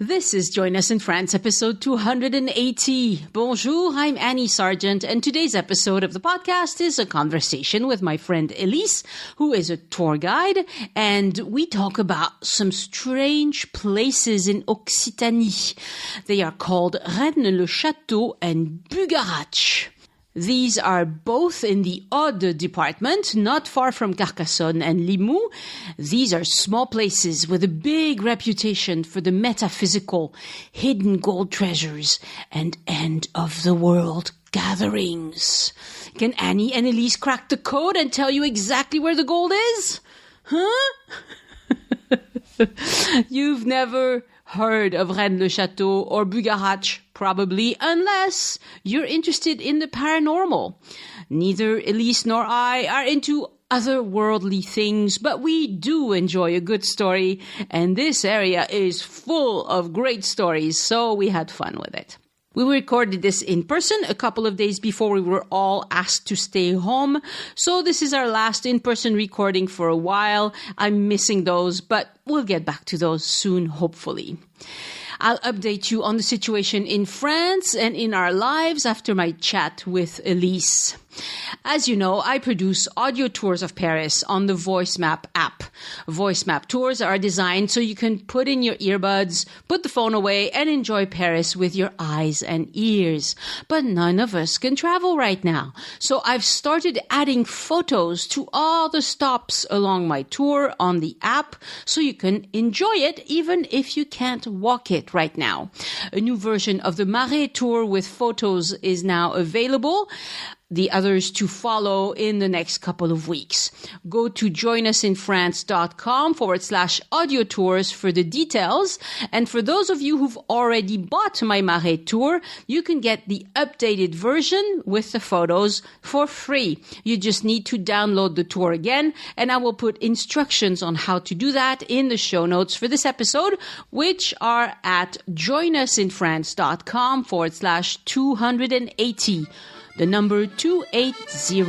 This is Join Us in France, episode 280. Bonjour, I'm Annie Sargent, and today's episode of the podcast is a conversation with my friend Elyse, who is a tour guide, and we talk about some strange places in Occitanie. They are called Rennes-le-Château and Bugarach. These are both in the Aude department, not far from Carcassonne and Limoux. These are small places with a big reputation for the metaphysical, hidden gold treasures, and end-of-the-world gatherings. Can Annie and Elyse crack the code and tell you exactly where the gold is? Huh? You've never heard of Renne-le-Château or Bugarach, probably, unless you're interested in the paranormal. Neither Elyse nor I are into otherworldly things, but we do enjoy a good story, and this area is full of great stories, so we had fun with it. We recorded this in person a couple of days before we were all asked to stay home. So this is our last in-person recording for a while. I'm missing those, but we'll get back to those soon, hopefully. I'll update you on the situation in France and in our lives after my chat with Elyse. As you know, I produce audio tours of Paris on the VoiceMap app. VoiceMap tours are designed so you can put in your earbuds, put the phone away, and enjoy Paris with your eyes and ears. But none of us can travel right now. So I've started adding photos to all the stops along my tour on the app so you can enjoy it even if you can't walk it right now. A new version of the Marais tour with photos is now available. The others to follow in the next couple of weeks. Go to joinusinfrance.com/audio tours for the details. And for those of you who've already bought my Marais tour, you can get the updated version with the photos for free. You just need to download the tour again, and I will put instructions on how to do that in the show notes for this episode, which are at joinusinfrance.com/280. The number 280.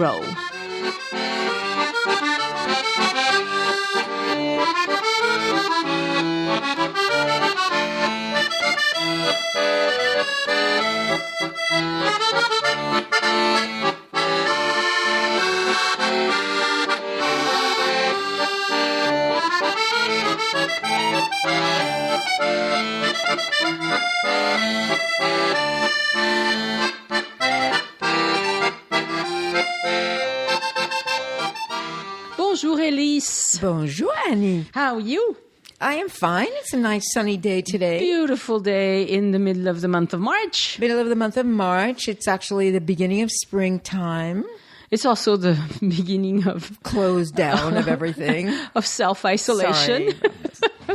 Bonjour, Elyse. Bonjour, Annie. How are you? I am fine. It's a nice sunny day today. Beautiful day in the middle of the month of March. Middle of the month of March. It's actually the beginning of springtime. It's also the beginning of close down of everything. Of self-isolation. Sorry.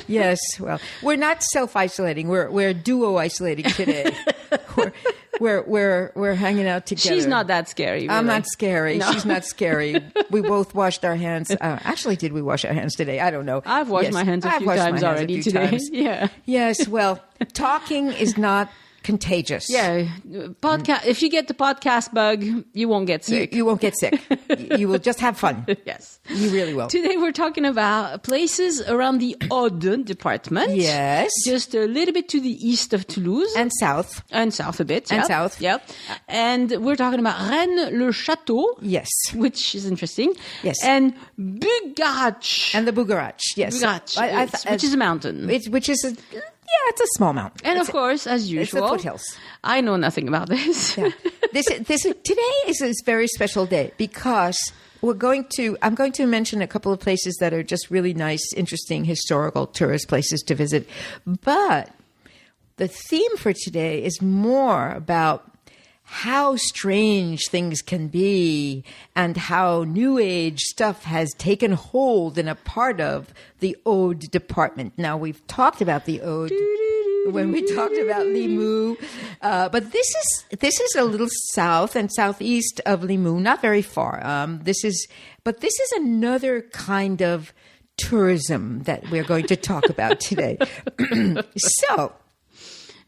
Yes, well, we're not self-isolating. We're duo-isolating today. We're hanging out together. She's not that scary. Really. I'm not scary. No. She's not scary. We both washed our hands. Actually, did we wash our hands today? I don't know. I've washed my hands a few times already today. Yeah. Yes. Well, talking is not contagious. Yeah. Podcast. If you get the podcast bug, you won't get sick. You won't get sick. You will just have fun. Yes. You really will. Today we're talking about places around the Aude department. Yes. Just a little bit to the east of Toulouse. And south. And south a bit. And yep. south. Yep. And we're talking about Rennes-le-Château. Yes. Which is interesting. Yes. And Bugarach. And the Bugarach. Yes. Bugarach, which is a mountain. Which is a... Yeah, it's a small mountain. And of course, as usual, it's the foothills. I know nothing about this. Yeah. Today is a very special day because I'm going to mention a couple of places that are just really nice, interesting historical tourist places to visit. But the theme for today is more about how strange things can be and how New Age stuff has taken hold in a part of the Aude department. Now, we've talked about the Aude when we talked about Limoux, but this is a little south and southeast of Limoux, not very far. This is another kind of tourism that we're going to talk about today. So,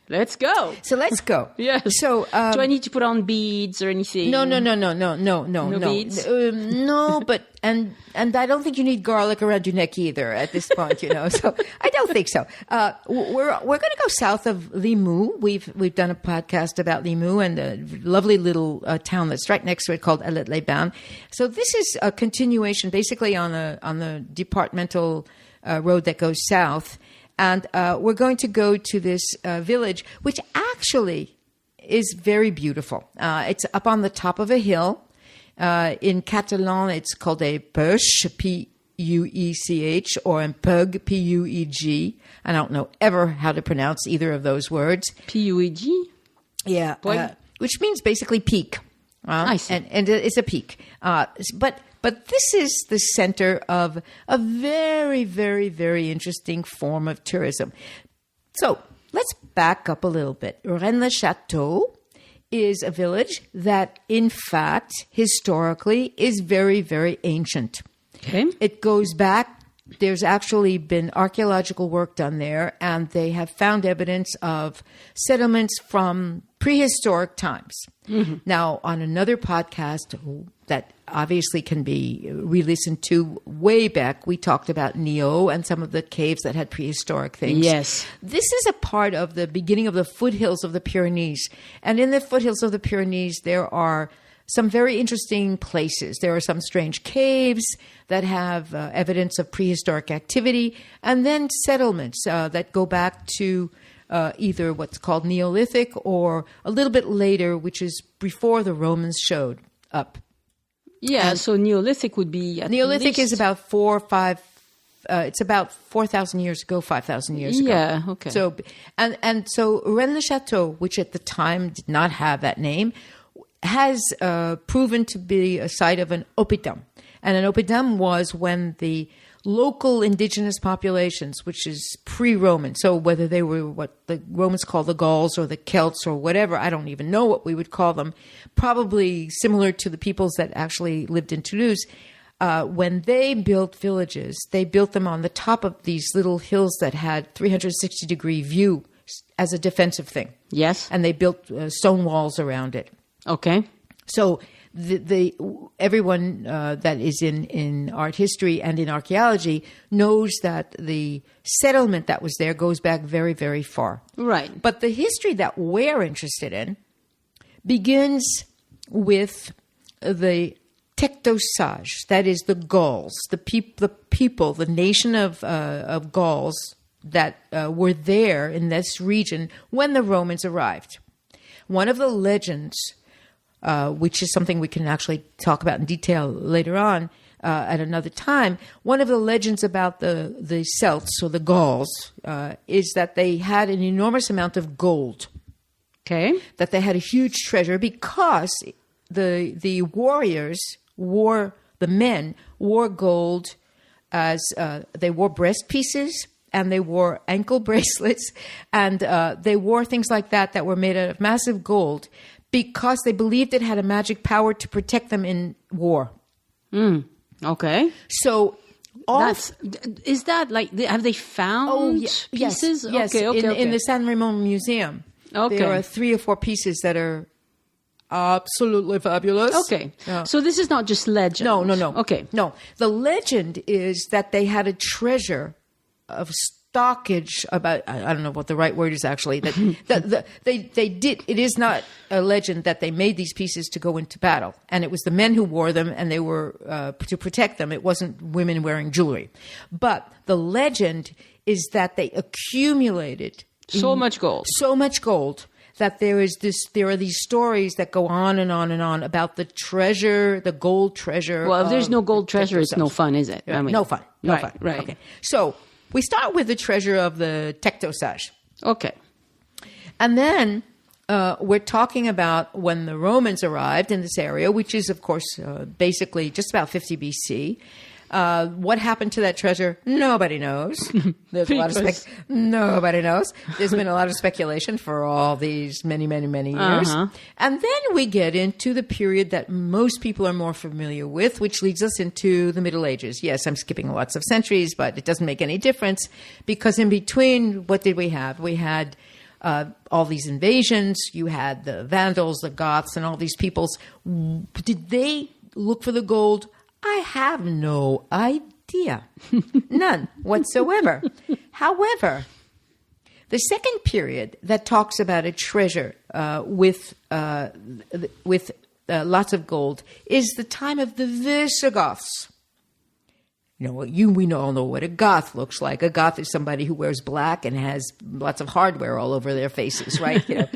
Let's go. So let's go. Yes. So do I need to put on beads or anything? No. No beads? No, but and I don't think you need garlic around your neck either at this point. So I don't think so. We're going to go south of Limoux. We've done a podcast about Limoux and the lovely little town that's right next to it called Alet-les-Bains. So this is a continuation, basically on the departmental road that goes south. And we're going to go to this village, which actually is very beautiful. It's up on the top of a hill. In Catalan, it's called a Puech, P-U-E-C-H, or a Pug, P-U-E-G. I don't know ever how to pronounce either of those words. P-U-E-G? Yeah, which means basically peak. I see. And it's a peak. But this is the center of a very, very, very interesting form of tourism. So let's back up a little bit. Rennes-le-Château is a village that, in fact, historically is very, very ancient. Okay. It goes back. There's actually been archaeological work done there, and they have found evidence of settlements from prehistoric times. Mm-hmm. Now, on another podcast that obviously can be re-listened to way back, we talked about Neo and some of the caves that had prehistoric things. Yes. This is a part of the beginning of the foothills of the Pyrenees. And in the foothills of the Pyrenees, there are some very interesting places. There are some strange caves that have evidence of prehistoric activity, and then settlements that go back to either what's called Neolithic or a little bit later, which is before the Romans showed up. Yeah, so Neolithic would be Neolithic is about 4 or 5. It's about 4,000 years ago, 5,000 years ago. Yeah, okay. So so Rennes-le-Château, which at the time did not have that name, has proven to be a site of an oppidum. And an oppidum was when the local indigenous populations, which is pre-Roman, so whether they were what the Romans call the Gauls or the Celts or whatever, I don't even know what we would call them, probably similar to the peoples that actually lived in Toulouse. When they built villages, they built them on the top of these little hills that had 360-degree view as a defensive thing. Yes. And they built stone walls around it. Okay. So everyone that is in art history and in archaeology knows that the settlement that was there goes back very, very far. Right. But the history that we're interested in begins with the Tectosage, that is the Gauls, the people, the nation of Gauls that were there in this region when the Romans arrived. One of the legends, which is something we can actually talk about in detail later on at another time. One of the legends about the Celts, or the Gauls, is that they had an enormous amount of gold. Okay. That they had a huge treasure because the warriors the men wore gold as they wore breast pieces and they wore ankle bracelets and they wore things like that were made out of massive gold, because they believed it had a magic power to protect them in war. Okay. So, is that like, have they found pieces? Yes. Okay. In the San Ramon Museum, there are 3 or 4 pieces that are absolutely fabulous. Okay. So this is not just legend. No. Okay. No. The legend is that they had a treasure of stockage about, I don't know what the right word is actually, that they did. It is not a legend that they made these pieces to go into battle, and it was the men who wore them, and they were to protect them. It wasn't women wearing jewelry. But the legend is that they accumulated so much gold that there are these stories that go on and on and on about the treasure, the gold treasure. Well, if there's no gold treasure, it's no fun, is it? I mean, no fun. Right. Okay. So we start with the treasure of the Tectosage. Okay. And then we're talking about when the Romans arrived in this area, which is, of course, basically just about 50 BC. What happened to that treasure? Nobody knows. There's a lot of nobody knows. There's been a lot of speculation for all these many, many, many years. Uh-huh. And then we get into the period that most people are more familiar with, which leads us into the Middle Ages. Yes, I'm skipping lots of centuries, but it doesn't make any difference, because in between, what did we have? We had all these invasions. You had the Vandals, the Goths, and all these peoples. Did they look for the gold? I have no idea. None whatsoever. However, the second period that talks about a treasure with lots of gold is the time of the Visigoths. You know, we all know what a Goth looks like. A Goth is somebody who wears black and has lots of hardware all over their faces, right? You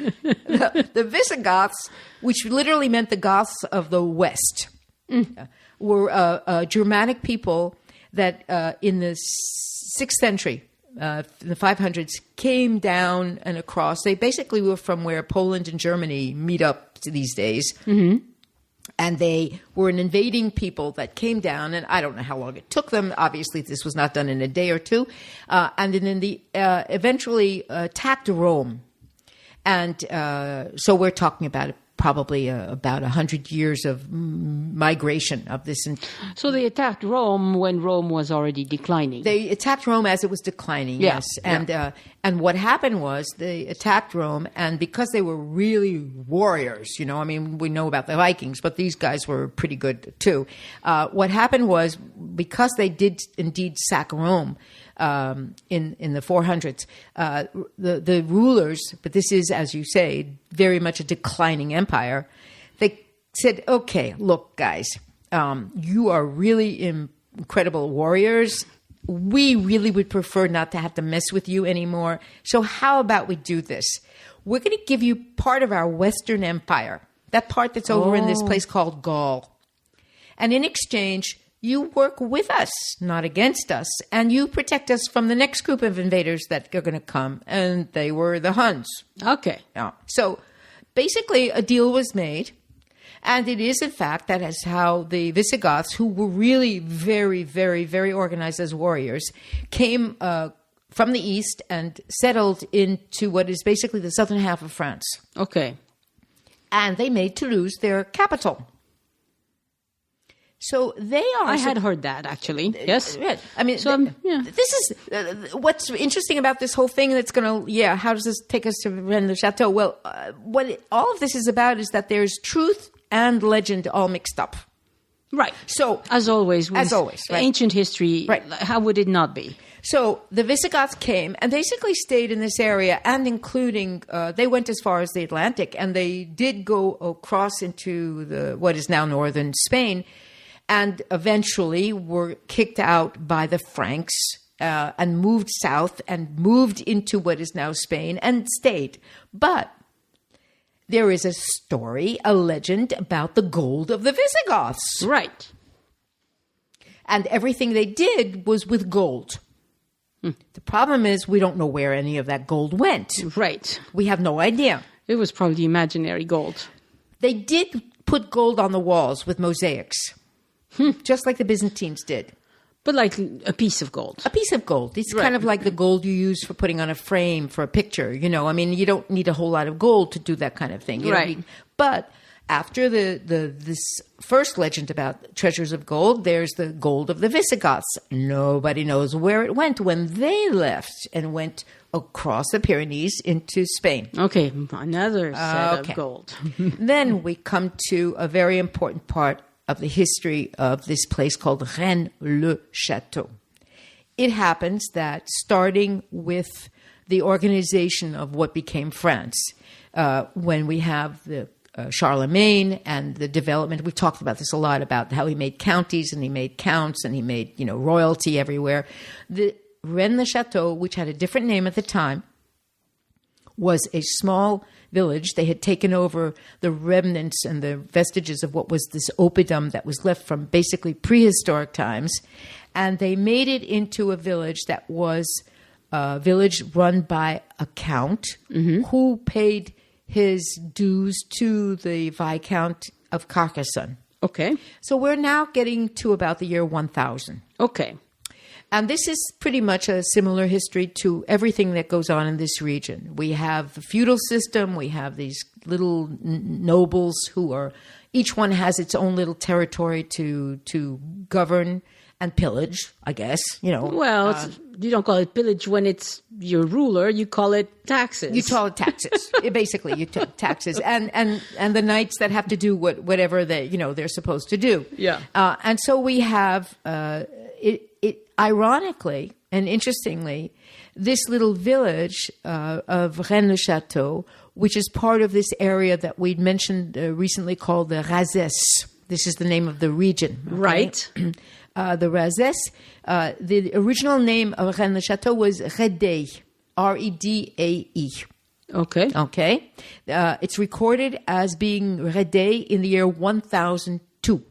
know, the Visigoths, which literally meant the Goths of the West, were Germanic people that in the 6th century, in the 500s, came down and across. They basically were from where Poland and Germany meet up these days. Mm-hmm. And they were an invading people that came down, and I don't know how long it took them. Obviously, this was not done in a day or two. And then eventually attacked Rome. And so we're talking about probably about 100 years of migration of this. So they attacked Rome when Rome was already declining. They attacked Rome as it was declining, yes. And what happened was they attacked Rome, and because they were really warriors, you know, I mean, we know about the Vikings, but these guys were pretty good too. What happened was, because they did indeed sack Rome, in the 400s, the rulers, but this is, as you say, very much a declining empire, they said, okay, look, guys, you are really incredible warriors. We really would prefer not to have to mess with you anymore. So how about we do this? We're going to give you part of our Western Empire, that part that's over in this place called Gaul. And in exchange, you work with us, not against us, and you protect us from the next group of invaders that are going to come, and they were the Huns. Okay. Yeah. So basically a deal was made, and it is, in fact, that is how the Visigoths, who were really very, very, very organized as warriors, came from the east and settled into what is basically the southern half of France. Okay. And they made Toulouse their capital. So they are. I had heard that, actually. Yes. I mean, so, this is what's interesting about this whole thing. That's going to, how does this take us to Rennes-le-Château? Well, all of this is about is that there's truth and legend all mixed up. Right. So as always, right? Ancient history, right. How would it not be? So the Visigoths came and basically stayed in this area, and including they went as far as the Atlantic, and they did go across into what is now northern Spain. And eventually were kicked out by the Franks and moved south and moved into what is now Spain and stayed. But there is a story, a legend about the gold of the Visigoths. Right. And everything they did was with gold. The problem is we don't know where any of that gold went. Right. We have no idea. It was probably imaginary gold. They did put gold on the walls with mosaics. Just like the Byzantines did. But like a piece of gold. A piece of gold. It's kind of like the gold you use for putting on a frame for a picture. You know, I mean, you don't need a whole lot of gold to do that kind of thing. But after this first legend about treasures of gold, there's the gold of the Visigoths. Nobody knows where it went when they left and went across the Pyrenees into Spain. Okay, another set of gold. Then we come to a very important part of the history of this place called Rennes-le-Château. It happens that starting with the organization of what became France, when we have the Charlemagne and the development, we've talked about this a lot, about how he made counties and he made counts and he made, royalty everywhere. The Rennes-le-Château, which had a different name at the time, was a small village. They had taken over the remnants and the vestiges of what was this oppidum that was left from basically prehistoric times. And they made it into a village that was a village run by a count who paid his dues to the Viscount of Carcassonne. Okay. So we're now getting to about the year 1000. Okay. And this is pretty much a similar history to everything that goes on in this region. We have the feudal system. We have these little nobles who are, each one has its own little territory to govern. and pillage, I guess, Well, you don't call it pillage when it's your ruler. You call it taxes. You call it taxes. Basically, you took taxes, and the knights that have to do whatever they're supposed to do. Yeah. And so we have it ironically and interestingly, this little village of Rennes-le-Château, which is part of this area that we'd mentioned recently called the Razès. This is the name of the region. Okay? Right. The Razès. The original name of Rennes-le-Château was Redae, Redae. Okay. Okay. It's recorded as being Redae in the year 1002.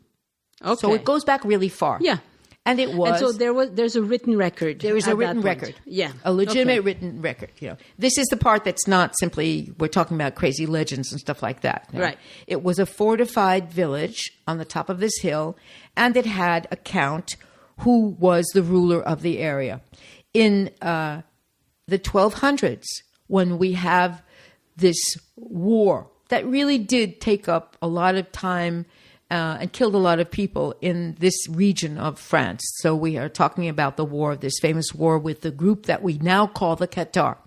Okay. So it goes back really far. Yeah. And it was. And so there's a written record. There is a written record. Yeah. A legitimate written record. This is the part that's not simply, we're talking about crazy legends and stuff like that. Right. It was a fortified village on the top of this hill, and it had a count who was the ruler of the area. In the 1200s, when we have this war that really did take up a lot of time and killed a lot of people in this region of France. So we are talking about this famous war with the group that we now call the Cathars.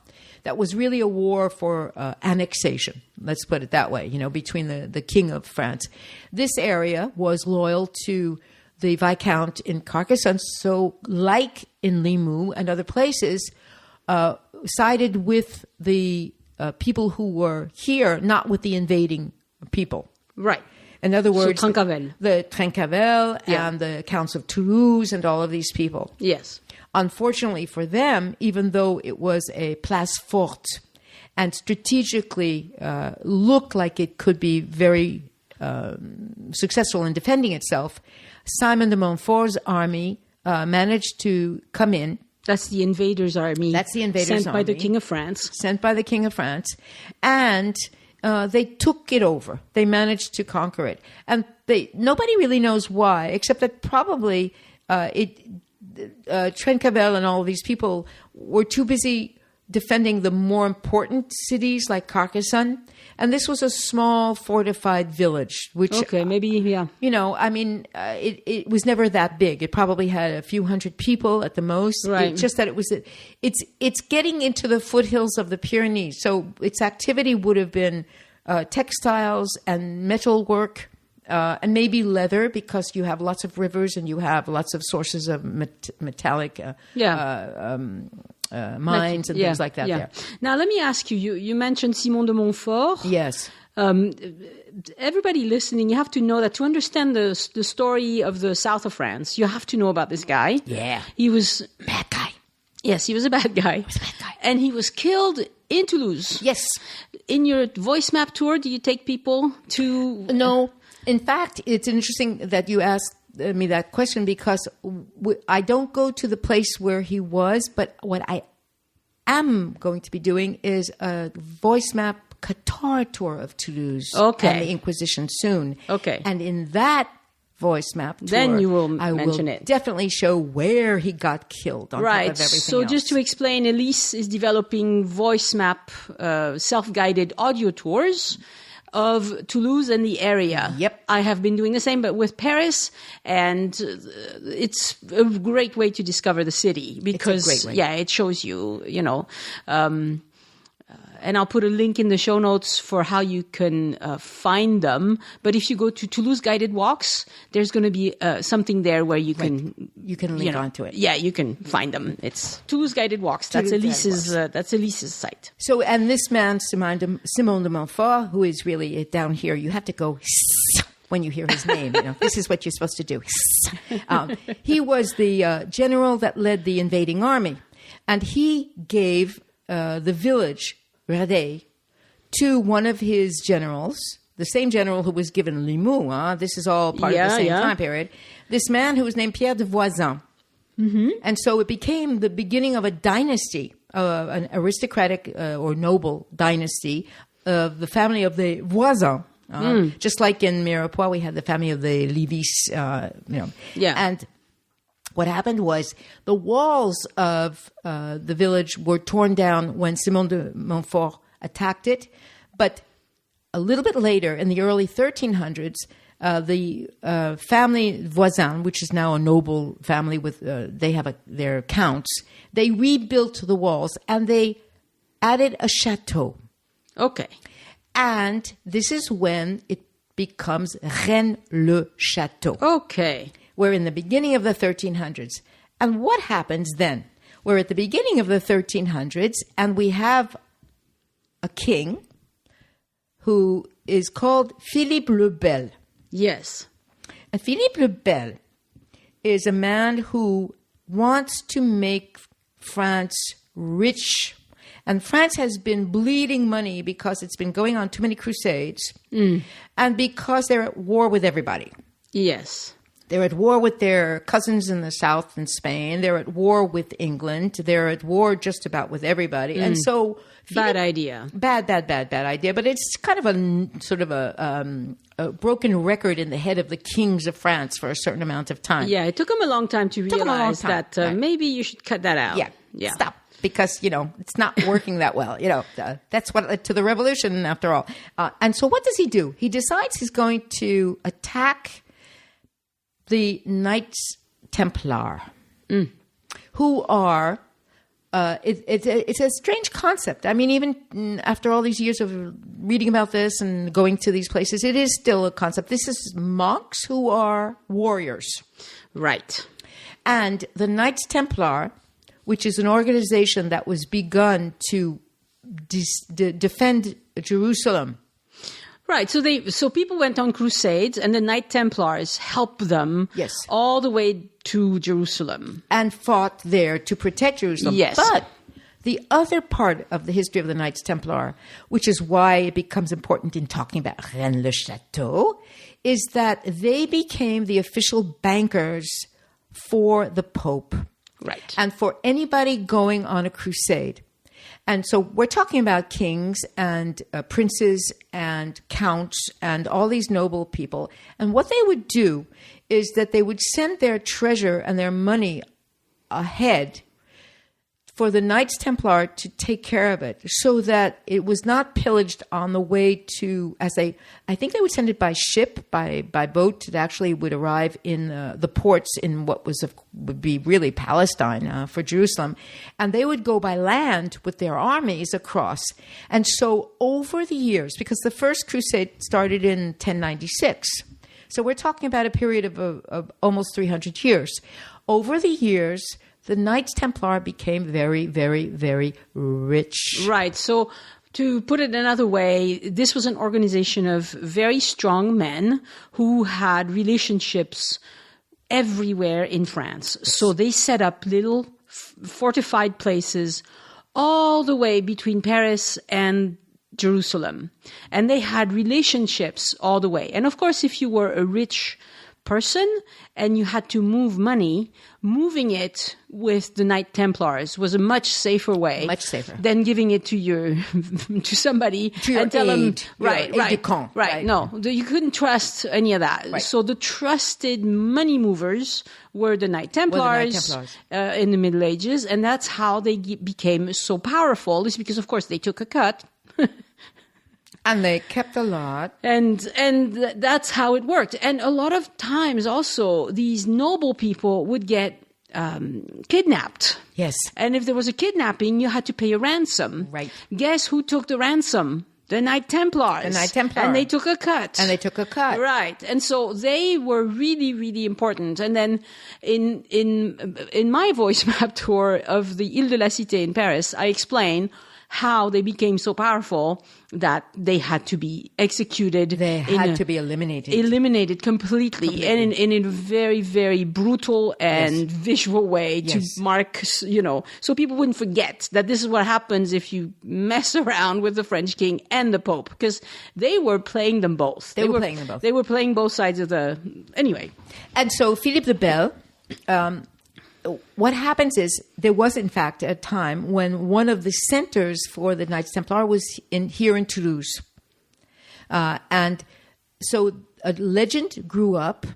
That was really a war for annexation, let's put it that way, between the king of France. This area was loyal to the Viscount in Carcassonne, so like in Limoux and other places, sided with the people who were here, not with the invading people. Right. In other words, so Trencavel. The Trencavel and the Counts of Toulouse and all of these people. Yes. Unfortunately for them, even though it was a place forte and strategically looked like it could be very successful in defending itself, Simon de Montfort's army managed to come in. That's the invaders' army. That's the invaders' army. Sent by the King of France. Sent by the King of France. And they took it over. They managed to conquer it. And nobody really knows why, except that probably Trencavel and all of these people were too busy defending the more important cities like Carcassonne. And this was a small fortified village, which... Okay, maybe, yeah. It was never that big. It probably had a few hundred people at the most. Right. It's just that it's getting into the foothills of the Pyrenees. So its activity would have been textiles and metalwork, and maybe leather, because you have lots of rivers and you have lots of sources of metallic mines and things like that there. Now, let me ask you, you mentioned Simon de Montfort. Yes. Everybody listening, you have to know that to understand the story of the south of France, you have to know about this guy. Yeah. He was... Bad guy. Yes, he was a bad guy. He was a bad guy. And he was killed in Toulouse. Yes. In your voice map tour, do you take people to... No. In fact, it's interesting that you asked me that question, because I don't go to the place where he was, but what I am going to be doing is a voice map Qatar tour of Toulouse and the Inquisition soon. Okay. And in that voice map tour, then you will I mention will it. Definitely show where he got killed on top of everything So else. just to explain, Elyse is developing voice map self-guided audio tours of Toulouse and the area. Yep. I have been doing the same, but with Paris, and it's a great way to discover the city, because it's a great way. It shows you, and I'll put a link in the show notes for how you can find them. But if you go to Toulouse Guided Walks, there's going to be something there where you can link onto it. Yeah, you can find them. It's Toulouse Guided Walks. That's Elyse's site. So, and this man, Simon de Montfort, who is really down here, you have to go when you hear his name. This is what you're supposed to do. He was the general that led the invading army, and he gave the village Redae to one of his generals, the same general who was given Limoux. This is all part of the same time period. This man who was named Pierre de Voisin. Mm-hmm. And so it became the beginning of a dynasty, an aristocratic or noble dynasty of the family of the Voisin. Just like in Mirepoix, we had the family of the Lévis. And what happened was the walls of the village were torn down when Simon de Montfort attacked it. But a little bit later, in the early 1300s, the Family de Voisin, which is now a noble family with they have their counts, they rebuilt the walls and they added a chateau. Okay. And this is when it becomes Rennes-le-Château. Okay. We're in the beginning of the 1300s. And what happens then? We're at the beginning of the 1300s, and we have a king who is called Philippe le Bel. Yes. And Philippe le Bel is a man who wants to make France rich. And France has been bleeding money because it's been going on too many crusades and because they're at war with everybody. Yes. They're at war with their cousins in the south in Spain. They're at war with England. They're at war just about with everybody. And so... Bad idea. Bad idea. But it's kind of a sort of a broken record in the head of the kings of France for a certain amount of time. Yeah, it took him a long time to realize that maybe you should cut that out. Yeah. Stop. Because, it's not working that well. That's what led to the revolution, after all. And so what does he do? He decides he's going to attack the Knights Templar, who are... It's a strange concept. I mean, even after all these years of reading about this and going to these places, it is still a concept. This is monks who are warriors. Right. And the Knights Templar, which is an organization that was begun to defend Jerusalem. Right. So people went on crusades, and the Knight Templars helped them all the way to Jerusalem. And fought there to protect Jerusalem. Yes. But the other part of the history of the Knights Templar, which is why it becomes important in talking about Rennes-le-Château, is that they became the official bankers for the Pope. Right. And for anybody going on a crusade. And so we're talking about kings and princes and counts and all these noble people. And what they would do is that they would send their treasure and their money ahead for the Knights Templar to take care of it so that it was not pillaged on the way to, I think they would send it by ship, by boat. It actually would arrive in the ports in what would be really Palestine for Jerusalem. And they would go by land with their armies across. And so over the years, because the first crusade started in 1096, so we're talking about a period of almost 300 years. Over the years, the Knights Templar became very, very, very rich. Right. So to put it another way, this was an organization of very strong men who had relationships everywhere in France. So they set up little fortified places all the way between Paris and Jerusalem. And they had relationships all the way. And of course, if you were a rich person and you had to move money, moving it with the Knight Templars was a much safer way than giving it to somebody to and tell them right. No, you couldn't trust any of that. Right. So the trusted money movers were the Knight Templars, in the Middle Ages, and that's how they became so powerful. Is because of course they took a cut. And they kept a lot. And that's how it worked. And a lot of times also, these noble people would get kidnapped. Yes. And if there was a kidnapping, you had to pay a ransom. Right. Guess who took the ransom? The Knight Templars. The Knight Templar. And they took a cut. Right. And so they were really, really important. And then in my voice map tour of the Ile de la Cité in Paris, I explain how they became so powerful that they had to be executed. They had to be eliminated. Eliminated completely. And in a very, very brutal and visual way to mark, so people wouldn't forget that this is what happens if you mess around with the French king and the Pope, because they were playing them both. They were playing them both. They were playing both sides of anyway. And so Philippe le Bel, what happens is there was, in fact, a time when one of the centers for the Knights Templar was here in Toulouse. And so a legend grew up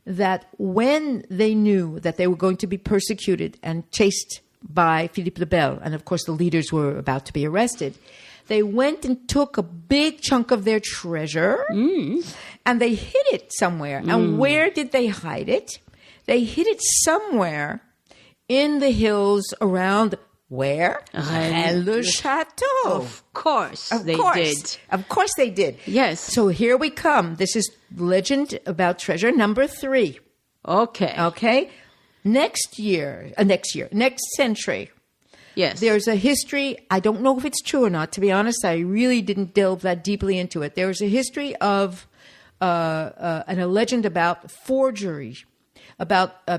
that when they knew that they were going to be persecuted and chased by Philippe le Bel, and of course the leaders were about to be arrested, they went and took a big chunk of their treasure and they hid it somewhere. And where did they hide it? They hid it somewhere in the hills around where? Rennes-le-Château. Of course they did. Of course they did. Yes. So here we come. This is legend about treasure number 3. Okay. Okay. Next century. Yes. There's a history. I don't know if it's true or not. To be honest, I really didn't delve that deeply into it. There's a history of and a legend about forgery,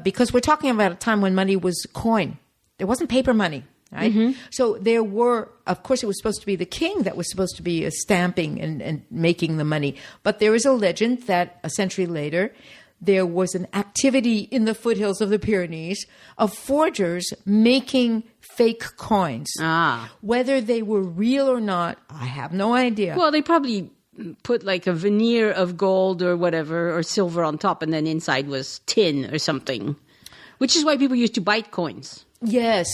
because we're talking about a time when money was coin. There wasn't paper money, right? So there were, of course, it was supposed to be the king that was supposed to be stamping and making the money. But there is a legend that a century later, there was an activity in the foothills of the Pyrenees of forgers making fake coins. Whether they were real or not, I have no idea. Well, they probably put like a veneer of gold or whatever, or silver on top, and then inside was tin or something, which is why people used to bite coins. Yes.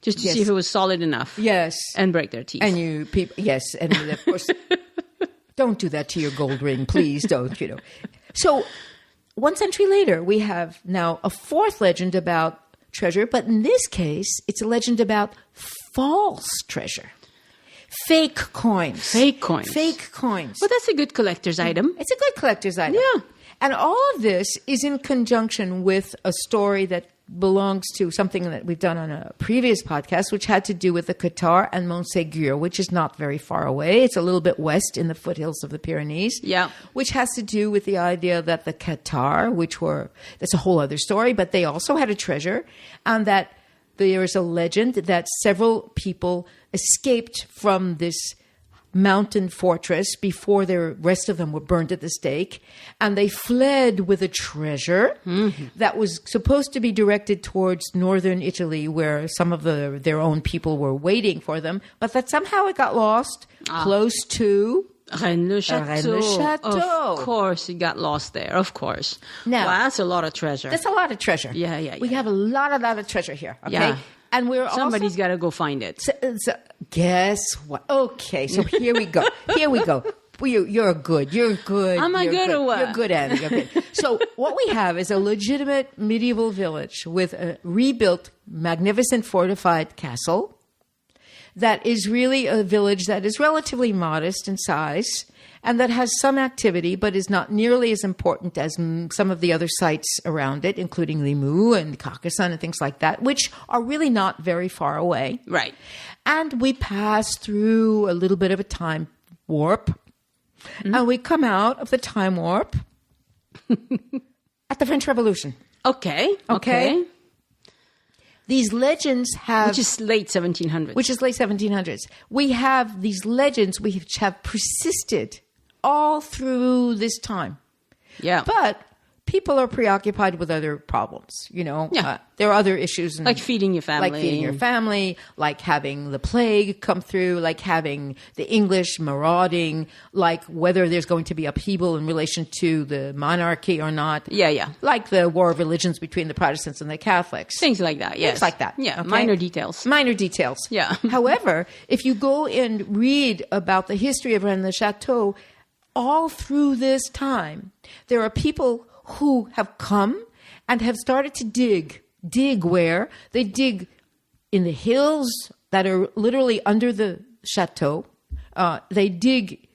Just to see if it was solid enough. Yes. And break their teeth. And you people, yes. And of course, don't do that to your gold ring. Please don't, So 1 century later, we have now a 4th legend about treasure. But in this case, it's a legend about false treasure. Fake coins. Fake coins. Fake coins. Well, that's a good collector's item. It's a good collector's item. Yeah. And all of this is in conjunction with a story that belongs to something that we've done on a previous podcast, which had to do with the Qatar and Montségur, which is not very far away. It's a little bit west in the foothills of the Pyrenees. Yeah. Which has to do with the idea that the Qatar, that's a whole other story, but they also had a treasure, and that there is a legend that several people escaped from this mountain fortress before the rest of them were burned at the stake, and they fled with a treasure that was supposed to be directed towards northern Italy, where some of their own people were waiting for them, but that somehow it got lost close to Rennes-le-Château. Rennes-le-Château. Of course, it got lost there. Of course. Now, wow, that's a lot of treasure. That's a lot of treasure. Yeah. We have a lot of treasure here. Okay. Yeah. And somebody's got to go find it. So guess what? Okay, so here we go. You're good. Am I good or what? You're good, Annie. You're good. So what we have is a legitimate medieval village with a rebuilt, magnificent fortified castle that is really a village that is relatively modest in size and that has some activity, but is not nearly as important as some of the other sites around it, including Limoux and Carcassonne and things like that, which are really not very far away. Right. And we pass through a little bit of a time warp, and we come out of the time warp at the French Revolution. Okay. These legends have... Which is late 1700s. Which is late 1700s. We have these legends which have persisted all through this time. Yeah. But people are preoccupied with other problems, Yeah. There are other issues. Like feeding your family. Like having the plague come through, like having the English marauding, like whether there's going to be upheaval in relation to the monarchy or not. Yeah. Like the war of religions between the Protestants and the Catholics. Things like that, yes. Things like that. Yeah, okay? Minor details. Yeah. However, if you go and read about the history of Rennes-le-Château, all through this time, there are people who have come and have started to dig. Dig where? They dig in the hills that are literally under the chateau. They dig.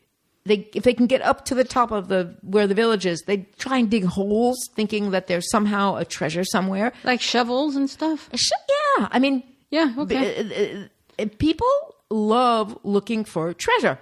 If they can get up to the top of where the village is, they try and dig holes, thinking that there's somehow a treasure somewhere. Like shovels and stuff? Yeah. I mean... Yeah, okay. People love looking for treasure.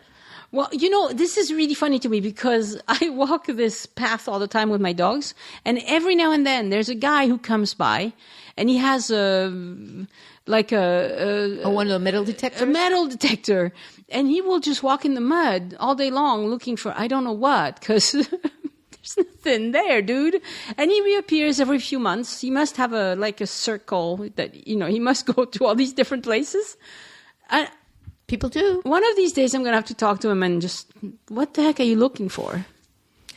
Well, this is really funny to me because I walk this path all the time with my dogs, and every now and then there's a guy who comes by, and he has one of the metal detectors? A metal detector, and he will just walk in the mud all day long looking for I don't know what, because there's nothing there, dude. And he reappears every few months. He must have a circle that, he must go to all these different places. People do. One of these days, I'm going to have to talk to him and just, what the heck are you looking for?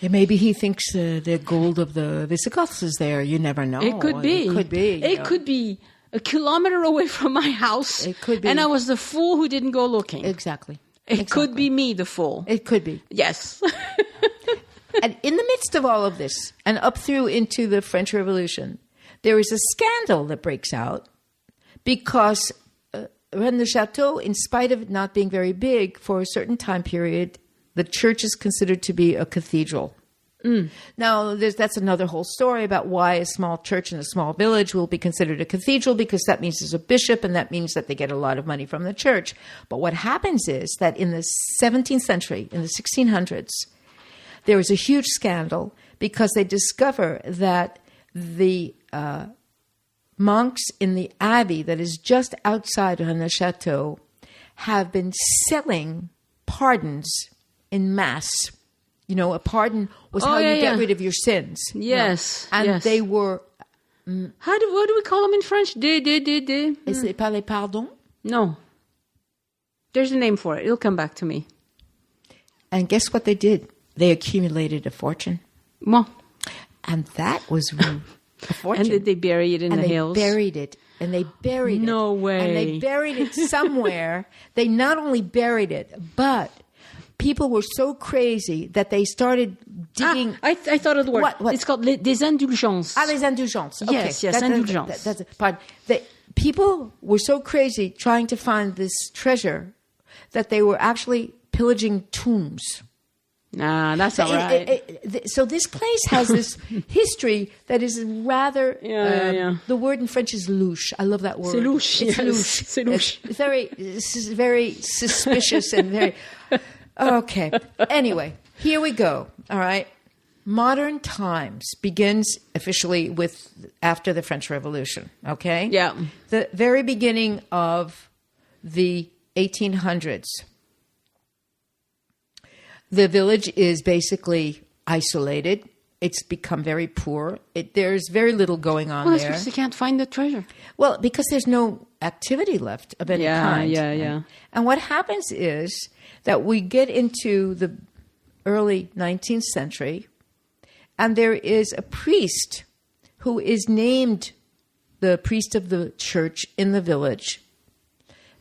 Yeah, maybe he thinks the gold of the Visigoths is there. You never know. It could be. It could be a kilometer away from my house. It could be. And I was the fool who didn't go looking. Exactly. It could be me, the fool. It could be. Yes. And in the midst of all of this, and up through into the French Revolution, there is a scandal that breaks out because Rennes-le-Château, in spite of it not being very big, for a certain time period, the church is considered to be a cathedral. Now, that's another whole story about why a small church in a small village will be considered a cathedral, because that means there's a bishop, and that means that they get a lot of money from the church. But what happens is that in the 17th century, in the 1600s, there is a huge scandal because they discover that the monks in the abbey that is just outside Rennes-le-Château have been selling pardons in mass. You know, a pardon was how you get rid of your sins. Yes. You know? And they were... what do we call them in French? Is it pas les pardons? No. There's a name for it. It'll come back to me. And guess what they did? They accumulated a fortune. Well. And that was a fortune. And did they bury it in the hills? And they buried it. And they buried it. No way. And they buried it somewhere. They not only buried it, but people were so crazy that they started digging. I thought of the word. What? It's called des indulgences. Les indulgences. Okay. Yes, indulgences. That's pardon. People were so crazy trying to find this treasure that they were actually pillaging tombs. Nah, that's all right. So this place has this history that is rather... The word in French is louche. I love that word. C'est louche. It's louche. C'est louche. It's very suspicious and very... Okay. Anyway, here we go. All right. Modern times begins officially after the French Revolution. Okay? Yeah. The very beginning of the 1800s. The village is basically isolated. It's become very poor. There's very little going on there. Because they can't find the treasure. Well, because there's no activity left of any kind. Yeah. And what happens is that we get into the early 19th century, and there is a priest who is named the priest of the church in the village.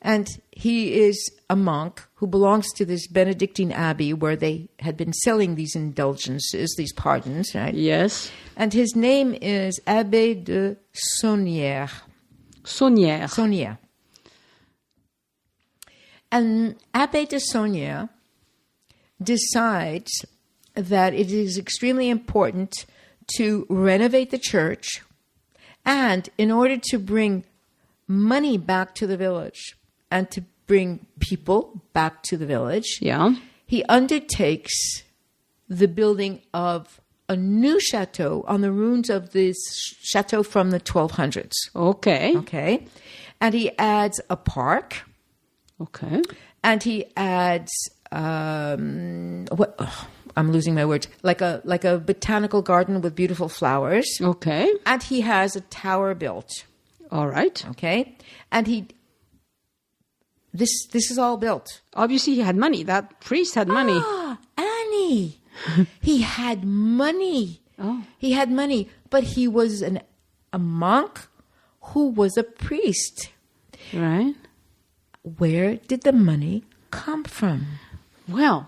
And he is a monk who belongs to this Benedictine abbey where they had been selling these indulgences, these pardons, right? Yes. And his name is Abbé de Saunières. Saunière. And Abbé de Saunières decides that it is extremely important to renovate the church, and in order to bring money back to the village and to bring people back to the village, he undertakes the building of a new chateau on the ruins of this chateau from the 1200s. Okay. And he adds a park. Okay. And he adds I'm losing my words. Like a botanical garden with beautiful flowers. Okay. And he has a tower built. All right. Okay. And this is all built. Obviously, he had money. That priest had money. Ah, Annie. He had money. Oh. He had money, but he was a monk who was a priest. Right. Where did the money come from? Well,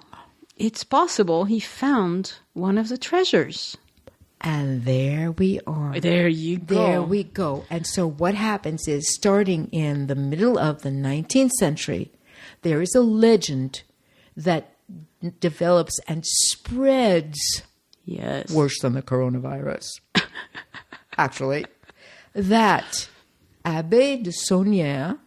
it's possible he found one of the treasures. And there we are. There you go. There we go. And so what happens is, starting in the middle of the 19th century, there is a legend that develops and spreads. Yes. Worse than the coronavirus. Actually. That Abbé de Saunières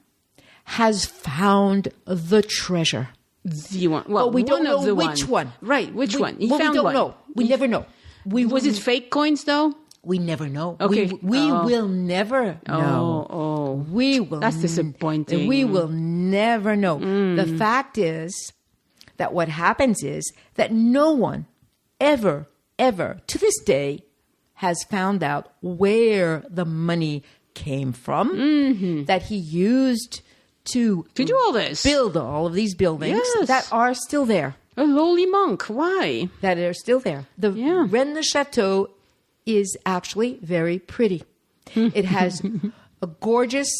has found the treasure. The one. Well, but we don't know the which one. Right, which one? He found we don't one. Know. We never know. Was it fake coins, though? We never know. Okay. We will never know. Oh. We will. That's disappointing. We will never know. The fact is that what happens is that no one ever, to this day, has found out where the money came from that he used to do all this, build all of these buildings that are still there. A lowly monk. Why? That are still there. The Rennes-le-Château is actually very pretty. It has a gorgeous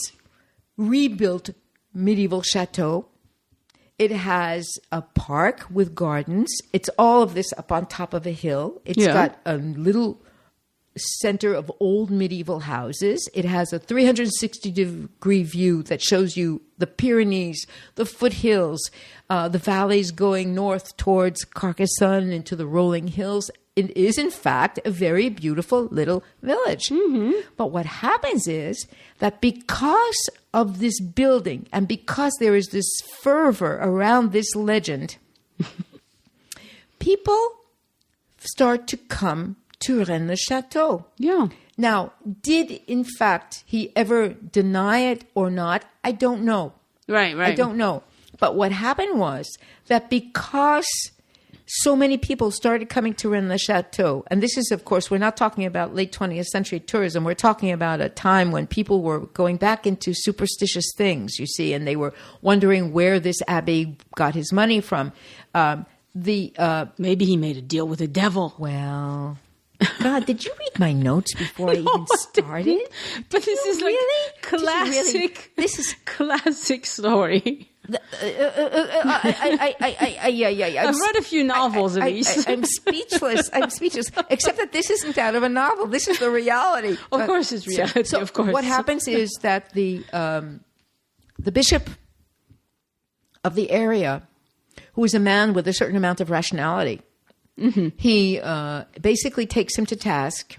rebuilt medieval chateau. It has a park with gardens. It's all of this up on top of a hill. It's got a little center of old medieval houses. It has a 360-degree view that shows you the Pyrenees, the foothills, the valleys going north towards Carcassonne into the rolling hills. It is, in fact, a very beautiful little village. Mm-hmm. But what happens is that because of this building and because there is this fervor around this legend, people start to come to Rennes-le-Château. Yeah. Now, did, in fact, he ever deny it or not? I don't know. Right. I don't know. But what happened was that because so many people started coming to Rennes-le-Château, and this is, of course, we're not talking about late 20th century tourism. We're talking about a time when people were going back into superstitious things, you see, and they were wondering where this abbé got his money from. Maybe he made a deal with the devil. Well, God, did you read my notes before I even started? But this is really? Classic. This is classic story. I've read a few novels, Elyse. I'm speechless. Except that this isn't out of a novel. This is the reality. Of course, it's reality. So of course. What happens is that the bishop of the area, who is a man with a certain amount of rationality, mm-hmm. he basically takes him to task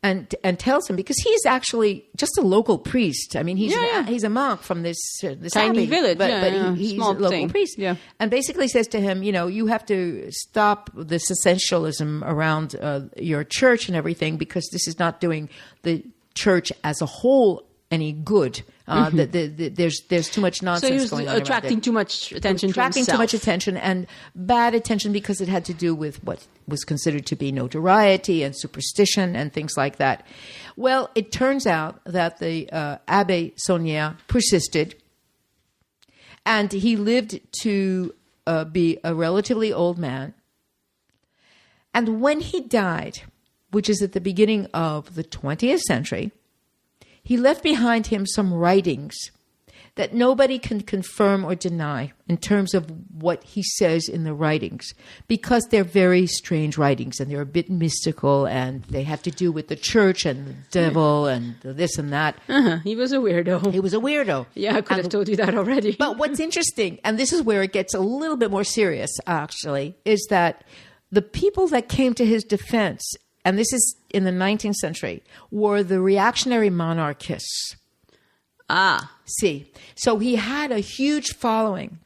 and tells him, because he's actually just a local priest. I mean, he's a monk from this tiny abbey, village, but he's small a local thing. priest. Yeah. And basically says to him, you have to stop this essentialism around your church and everything, because this is not doing the church as a whole any good. There's too much nonsense going on. So he was attracting too much attention to himself. Attracting too much attention, and bad attention, because it had to do with what was considered to be notoriety and superstition and things like that. Well, it turns out that the Abbé Saunières persisted, and he lived to be a relatively old man. And when he died, which is at the beginning of the 20th century, he left behind him some writings that nobody can confirm or deny in terms of what he says in the writings, because they're very strange writings and they're a bit mystical and they have to do with the church and the devil and this and that. He was a weirdo. He was a weirdo. Yeah, I could have told you that already. But what's interesting, and this is where it gets a little bit more serious, actually, is that the people that came to his defense, and this is in the 19th century, were the reactionary monarchists. See. So he had a huge following.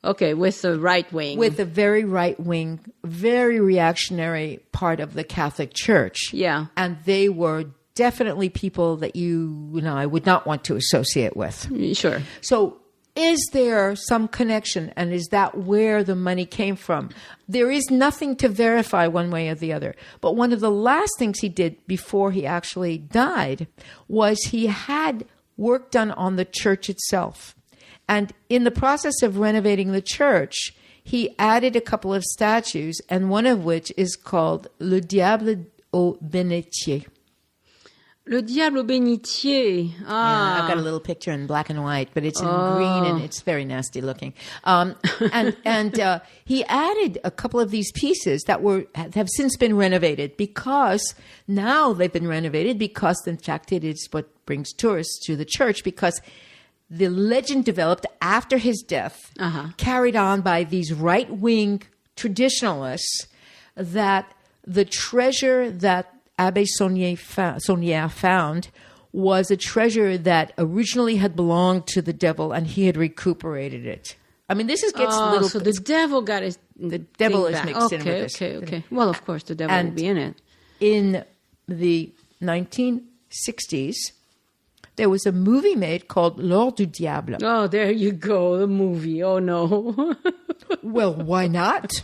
Okay, with the right wing. With the very right wing, very reactionary part of the Catholic Church. Yeah. And they were definitely people that you and I would not want to associate with. Sure. So is there some connection, and is that where the money came from? There is nothing to verify one way or the other. But one of the last things he did before he actually died was he had work done on the church itself. And in the process of renovating the church, he added a couple of statues, and one of which is called Le Diable au Bénitier. Le Diable au Bénitier. Yeah, I've got a little picture in black and white, but it's in green and it's very nasty looking. And he added a couple of these pieces that have since been renovated, because now they've been renovated because, in fact, it is what brings tourists to the church, because the legend developed after his death, carried on by these right-wing traditionalists, that the treasure that Abbé Saunières found was a treasure that originally had belonged to the devil, and he had recuperated it. I mean, this gets a little... So the devil got it. The devil is mixed in with this. Okay. Well, of course, the devil will be in it. In the 1960s, there was a movie made called L'Or du Diable. Oh, there you go, the movie. Oh, no. Well, why not?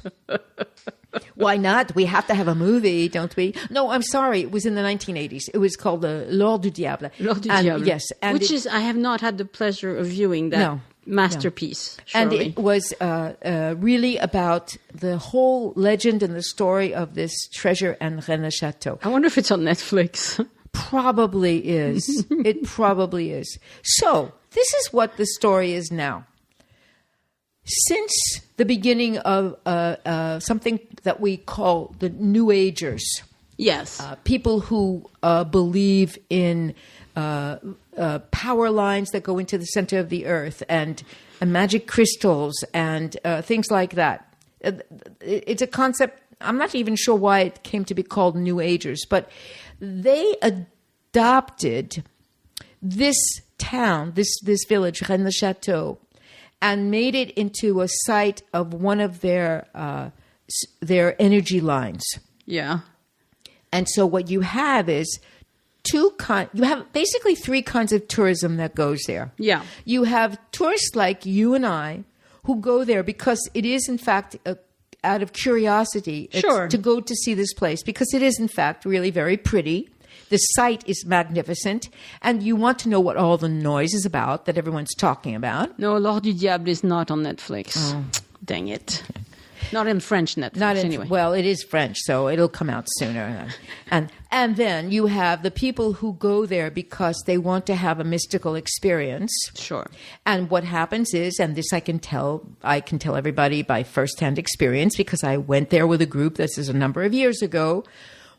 Why not? We have to have a movie, don't we? No, I'm sorry. It was in the 1980s. It was called L'Or du Diable. L'Or du Diable. Yes. And I have not had the pleasure of viewing that masterpiece. No. And it was really about the whole legend and the story of this treasure and Renne-le-Château. I wonder if it's on Netflix. Probably is. It probably is. So this is what the story is now. since the beginning of something that we call the New Agers. Yes. People who believe in power lines that go into the center of the earth and magic crystals and things like that. It's a concept. I'm not even sure why it came to be called New Agers, but they adopted this town, this village, Rennes-le-Château, and made it into a site of one of their energy lines. Yeah. And so what you have is you have basically three kinds of tourism that goes there. Yeah. You have tourists like you and I who go there because it is, in fact, out of curiosity to go to see this place, because it is, in fact, really very pretty. The site is magnificent, and you want to know what all the noise is about that everyone's talking about. No, L'Or du Diable is not on Netflix. Oh. Dang it. Not in French Netflix, anyway. Well, it is French, so it'll come out sooner. And then you have the people who go there because they want to have a mystical experience. Sure. And what happens is, and this I can tell everybody by firsthand experience, because I went there with a group, this is a number of years ago,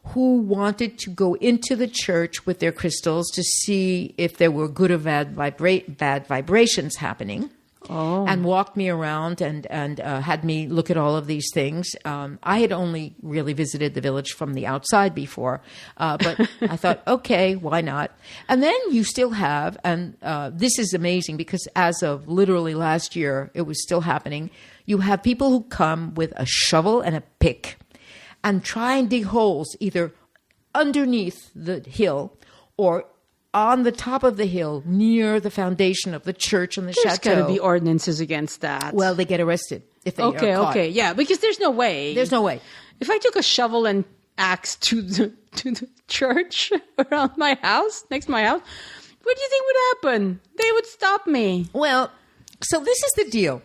who wanted to go into the church with their crystals to see if there were good or bad vibrations happening. Oh. And walked me around and had me look at all of these things. I had only really visited the village from the outside before, but I thought, okay, why not? And then you still have, and this is amazing because as of literally last year, it was still happening. You have people who come with a shovel and a pick and try and dig holes either underneath the hill or on the top of the hill near the foundation of the church and the chateau. There's got to be ordinances against that. Well, they get arrested if they are caught. Okay, yeah, because there's no way. There's no way. If I took a shovel and axe to the church around my house, next to my house, what do you think would happen? They would stop me. Well, so this is the deal.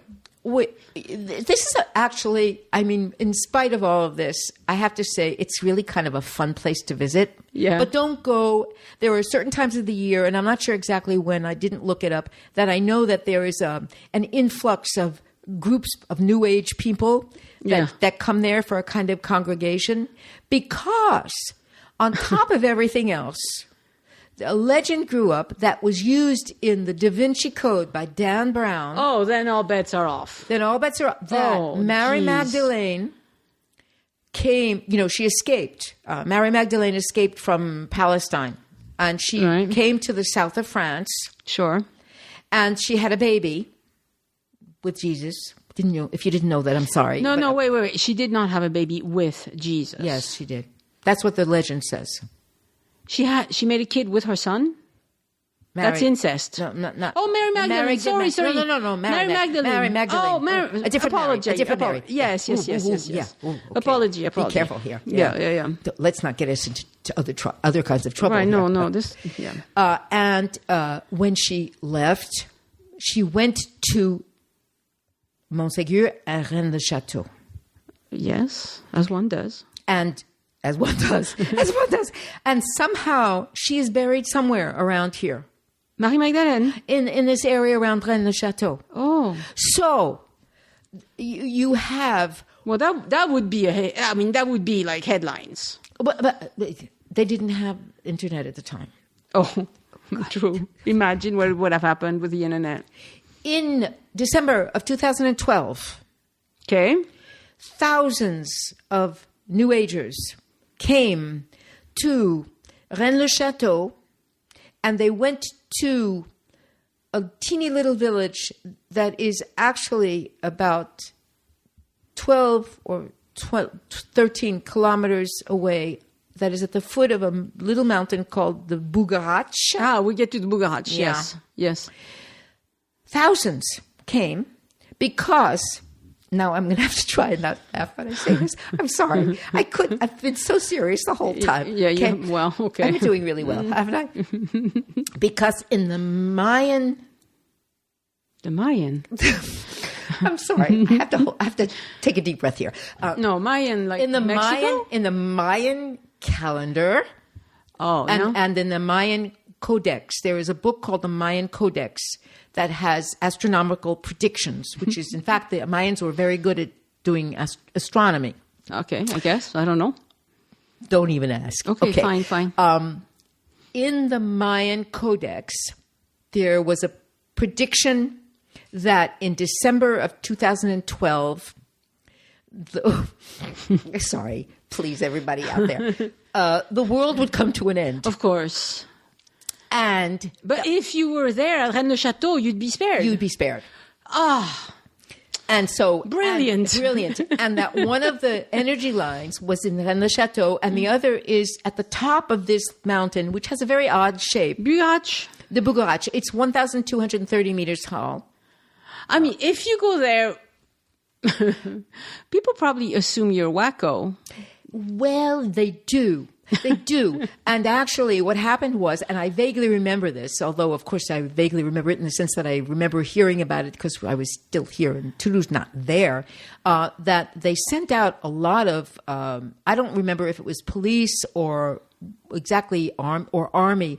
This is actually, I mean, in spite of all of this, I have to say it's really kind of a fun place to visit. Yeah. But don't go. There are certain times of the year, and I'm not sure exactly when, I didn't look it up, that I know that there is an influx of groups of New Age people that come there for a kind of congregation. Because on top of everything else, a legend grew up that was used in the Da Vinci Code by Dan Brown. Oh, then all bets are off. That Mary Magdalene came, she escaped. Mary Magdalene escaped from Palestine. And she came to the south of France. Sure. And she had a baby with Jesus. Didn't you? If you didn't know that, I'm sorry. No, wait. She did not have a baby with Jesus. Yes, she did. That's what the legend says. She made a kid with her son? That's incest. No, not. Oh, Mary Magdalene. Sorry. No. Mary Magdalene. Oh, a different apology. Mary. A different Mary. Yes. Yeah. Okay. Apology. Be careful here. Yeah. Let's not get us into other kinds of trouble. Right. Here. No. And when she left, she went to Montségur and Renne-le-Château. Yes, as one does. As one does. And somehow she is buried somewhere around here. Marie Magdalene? In this area around Rennes-le-Château. Oh. So, you have... Well, that would be that would be like headlines. But they didn't have internet at the time. Oh, true. Imagine what would have happened with the internet. In December of 2012... Okay. Thousands of New Agers came to Rennes-le-Château, and they went to a teeny little village that is actually about 12 or 13 kilometers away, that is at the foot of a little mountain called the Bugarach. We get to the Bugarach, yes. Thousands came because... Now I'm going to have to try and not laugh when I say this. I'm sorry. I've been so serious the whole time. Yeah, okay. I'm doing really well, haven't I? Because in the Mayan... The Mayan? I'm sorry. I have to take a deep breath here. Mayan, like Mexico? In the Mayan calendar... Oh, and in the Mayan Codex. There is a book called the Mayan Codex that has astronomical predictions, which is, in fact, the Mayans were very good at doing astronomy. Okay, I guess. I don't know. Don't even ask. Okay. Fine. In the Mayan Codex, there was a prediction that in December of 2012, sorry, please, everybody out there, the world would come to an end. Of course. But if you were there at Rennes-le-Château, you'd be spared. You'd be spared. And so brilliant. And that one of the energy lines was in Rennes-le-Château, and the other is at the top of this mountain, which has a very odd shape. Bugarach. The Bugarach. It's 1,230 meters tall. I mean, if you go there, people probably assume you're wacko. Well, they do. They do. And actually what happened was, and I vaguely remember this, although of course I vaguely remember it in the sense that I remember hearing about it because I was still here and Toulouse not there, that they sent out a lot of, I don't remember if it was police or exactly army,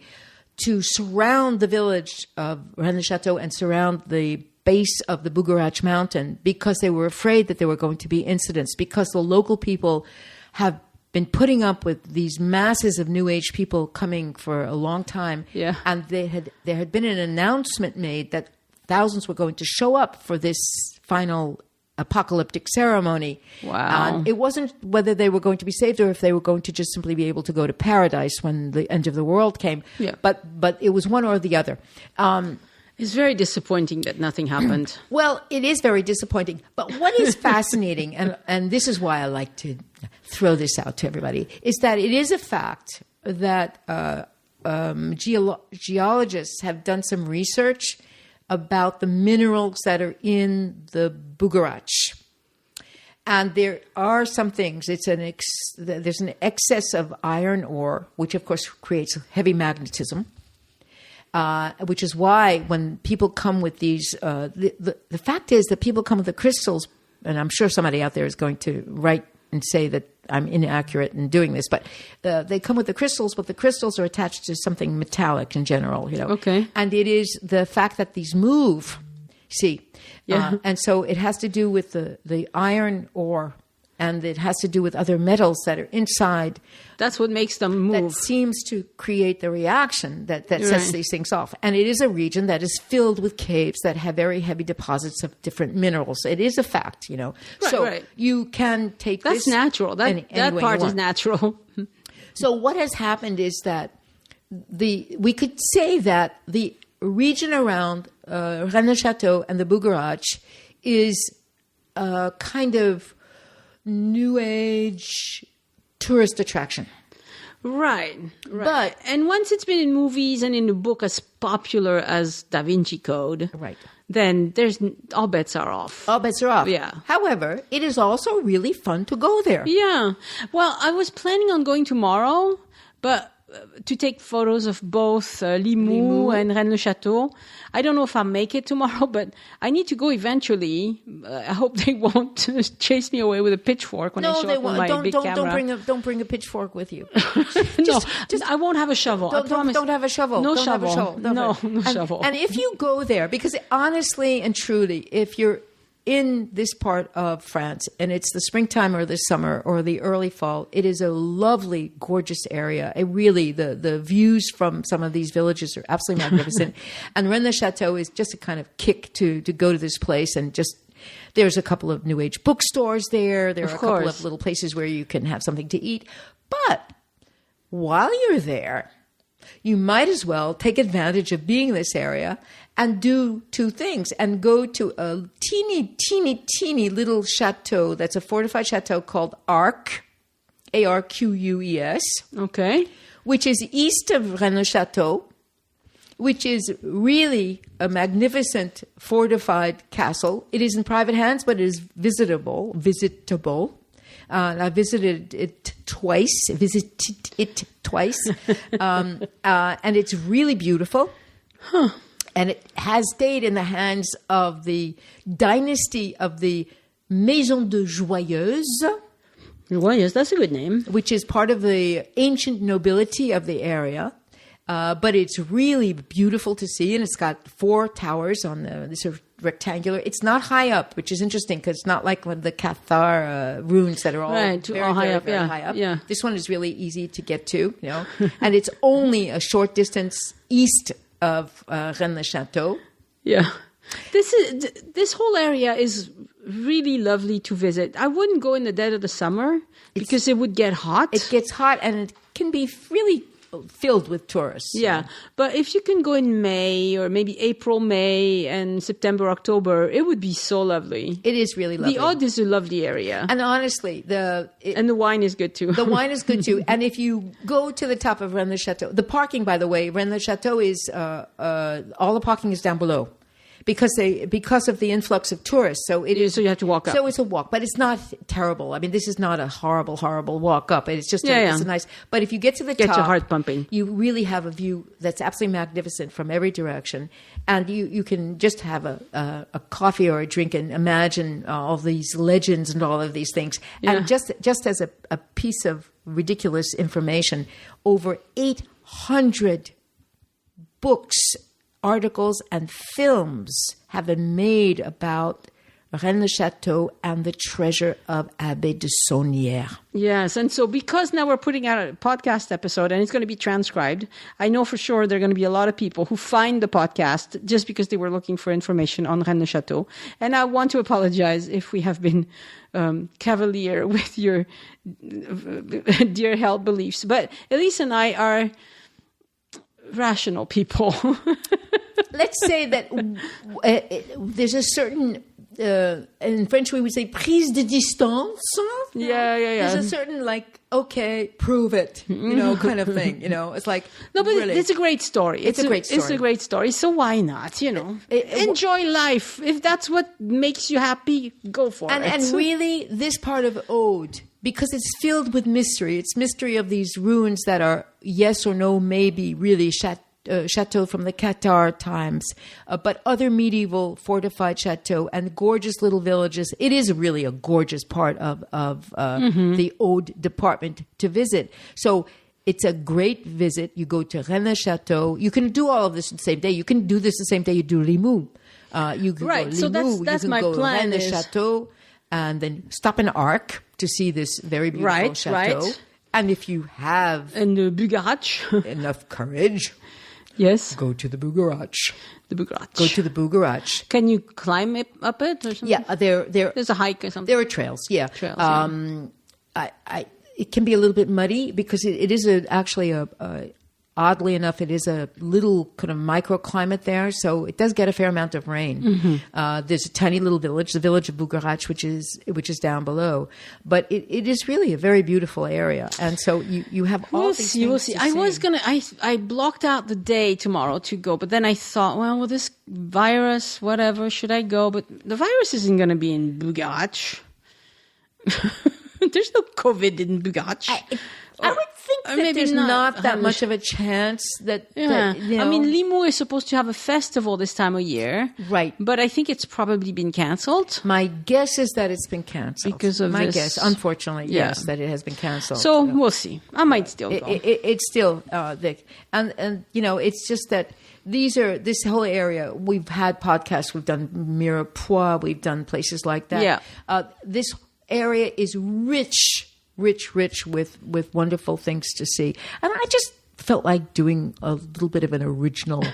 to surround the village of Rennes-le-Château and surround the base of the Bugarach mountain because they were afraid that there were going to be incidents, because the local people have been putting up with these masses of New Age people coming for a long time. Yeah. And there had been an announcement made that thousands were going to show up for this final apocalyptic ceremony. Wow. It wasn't whether they were going to be saved or if they were going to just simply be able to go to paradise when the end of the world came. Yeah. But it was one or the other. It's very disappointing that nothing happened. Well, it is very disappointing. But what is fascinating, and this is why I like to throw this out to everybody, is that it is a fact that geologists have done some research about the minerals that are in the Bugarach. And there are some things. There's an excess of iron ore, which of course creates heavy magnetism. Which is why when people come with these, the fact is that people come with the crystals, and I'm sure somebody out there is going to write and say that I'm inaccurate in doing this, but they come with the crystals, but the crystals are attached to something metallic in general, you know. Okay. And it is the fact that these move, see. Yeah. And so it has to do with the iron ore, and it has to do with other metals that are inside. That's what makes them move. That seems to create the reaction that sets Right. these things off. And it is a region that is filled with caves that have very heavy deposits of different minerals. It is a fact, you know. Right, so right. you can take That's this natural. That any way part you is want. natural. So what has happened is that we could say that the region around Rennes-le-Château and the Bugarach is a kind of New Age tourist attraction. Right. But- and once it's been in movies and in a book as popular as Da Vinci Code, Right. then all bets are off. All bets are off. Yeah. However, it is also really fun to go there. Yeah. Well, I was planning on going tomorrow, but to take photos of both Limoux and Rennes-le-Château. I don't know if I'll make it tomorrow, but I need to go eventually. I hope they won't chase me away with a pitchfork when I show up with my big camera. Don't bring a pitchfork with you. No, I won't have a shovel. I promise. Don't have a shovel. No Don't shovel. Have a shovel. No shovel. And if you go there, because honestly and truly, if you're in this part of France and it's the springtime or the summer or the early fall, it is a lovely, gorgeous area. It really, the views from some of these villages are absolutely magnificent. And Rennes-le-Château is just a kind of kick to go to this place, and just there's a couple of New Age bookstores there. There are a couple of little places where you can have something to eat. But while you're there, you might as well take advantage of being in this area and do two things, and go to a teeny little chateau that's a fortified chateau called Arques, Arques, Okay. which is east of Rennes-le-Château, which is really a magnificent fortified castle. It is in private hands, but it is visitable. I visited it twice, and it's really beautiful. Huh. And it has stayed in the hands of the dynasty of the Maison de Joyeuse. Joyeuse, that's a good name. Which is part of the ancient nobility of the area. But it's really beautiful to see, and it's got 4 towers on this sort of rectangular. It's not high up, which is interesting because it's not like the Cathar ruins that are all very high up. Yeah. This one is really easy to get to, and it's only a short distance east of Rennes-le-Château. Yeah. This whole area is really lovely to visit. I wouldn't go in the dead of the summer because it would get hot. It gets hot, and it can be really filled with tourists. Yeah. But if you can go in May or maybe April, May, and September, October, it would be so lovely. It is really lovely. The Aude is a lovely area. And honestly, and the wine is good too. The wine is good too. And if you go to the top of Rennes-le-Château, the parking, by the way, Rennes-le-Château is all the parking is down below. Because of the influx of tourists, so you have to walk up. So it's a walk, but it's not terrible. I mean, this is not a horrible walk up. It's just it's a nice. But if you get to the top, get your heart pumping. You really have a view that's absolutely magnificent from every direction, and you can just have a coffee or a drink and imagine all these legends and all of these things. Yeah. And just as a piece of ridiculous information, over 800 books, articles and films have been made about Rennes-le-Château and the treasure of Abbé Saunières. Yes, and so because now we're putting out a podcast episode and it's going to be transcribed, I know for sure there are going to be a lot of people who find the podcast just because they were looking for information on Rennes-le-Château. And I want to apologize if we have been cavalier with your dear held beliefs. But Elyse and I are rational people. Let's say that there's a certain, in French we would say prise de distance. Yeah. There's a certain okay, prove it, kind of thing. It's like no, but really, it's a great story. It's a great story. So why not? Enjoy life. If that's what makes you happy, go for it. And really, this part of Aude, because it's filled with mystery. It's mystery of these ruins that are yes or no, maybe really chateau from the Cathar times, but other medieval fortified chateau and gorgeous little villages. It is really a gorgeous part of the Aude department to visit. So it's a great visit. You go to Rennes-le-Château. You can do all of this the same day. You can do this the same day you do Limoux. You can go Limoux. So that's you can my go plan. Rennes-le-Château and then stop in Arques to see this very beautiful chateau. Right. And if you have Bugarach enough courage, yes, go to the Bugarach. Go to the Bugarach. Can you climb up it or something? Yeah, there's a hike or something. There are trails. Yeah, it can be a little bit muddy because it is actually oddly enough, it is a little kind of microclimate there, so it does get a fair amount of rain. Mm-hmm. There's a tiny little village, the village of Bugarach, which is down below, but it is really a very beautiful area, and so you have all these things. We'll see. I blocked out the day tomorrow to go, but then I thought, well, with this virus, whatever, should I go? But the virus isn't going to be in Bugarach. There's no COVID in Bugarach. I would think that there's not that much of a chance that, I mean, Limoux is supposed to have a festival this time of year. Right. But I think it's probably been cancelled. My guess is that it's been cancelled. Because of my guess, unfortunately, yes, that it has been cancelled. So we'll see. I might still go. It's still, Vic. And it's just that this whole area, we've had podcasts, we've done Mirepoix, we've done places like that. Yeah. This area is rich with wonderful things to see. And I just felt like doing a little bit of an original